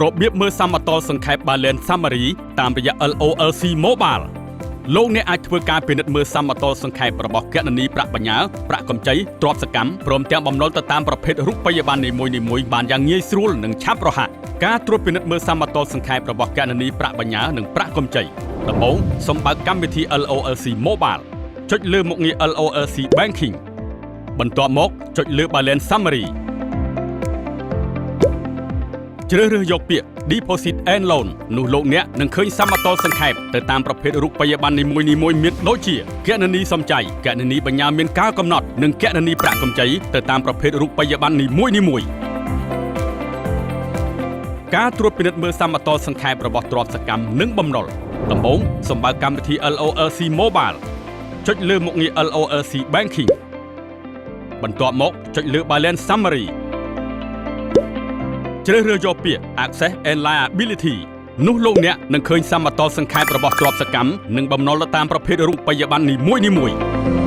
របៀបមើលសមតុល្យសង្ខេប Balance Summary តាមរយៈ LOLC Mobile លោកអ្នកអាចធ្វើការពិនិត្យមើលសមតុល្យសង្ខេបរបស់គណនីប្រាក់បញ្ញើប្រាក់កម្ចីទ្រព្យសកម្មព្រមទាំងបំណុលទៅតាមប្រភេទរូបិយប័ណ្ណនីមួយៗបានយ៉ាងងាយស្រួលនិងឆាប់រហ័សការត្រួតពិនិត្យមើលសមតុល្យសង្ខេបរបស់គណនីប្រាក់បញ្ញើនិងប្រាក់កម្ចីដំបូងសូមបើកកម្មវិធី LOLC Mobile ចុចលើមុខងារ LOLC Banking បន្ទាប់មកចុចលើ Balance Summary ជ្រើសរើសយកពាក្យ Deposit and Loan នោះលោកអ្នកនឹងឃើញសមតុល្យសង្ខេបទៅតាមប្រភេទរូបិយប័ណ្ណនីមួយៗមានដូចជាគណនីសំចៃគណនីបញ្ញាមានកាលកំណត់និងគណនីប្រាក់កម្ចីទៅតាមប្រភេទរូបិយប័ណ្ណនីមួយៗការត្រួតពិនិត្យមើលសមតុល្យសង្ខេបរបស់ទ្រព្យសកម្មនិងបំណុលដំបូងសូមបើកកម្មវិធី LOLC Mobile ចុចលើមុខងារ LOLC Banking បន្ទាប់មកចុចលើ Balance Summary ជ្រើសរើសយកពាក្យ Access and Liability នោះលោកអ្នកនឹងឃើញសមតុល្យសង្ខេបរបស់ទ្រព្យសកម្មនិងបំណុលទៅតាមប្រភេទរូបិយប័ណ្ណនីមួយៗ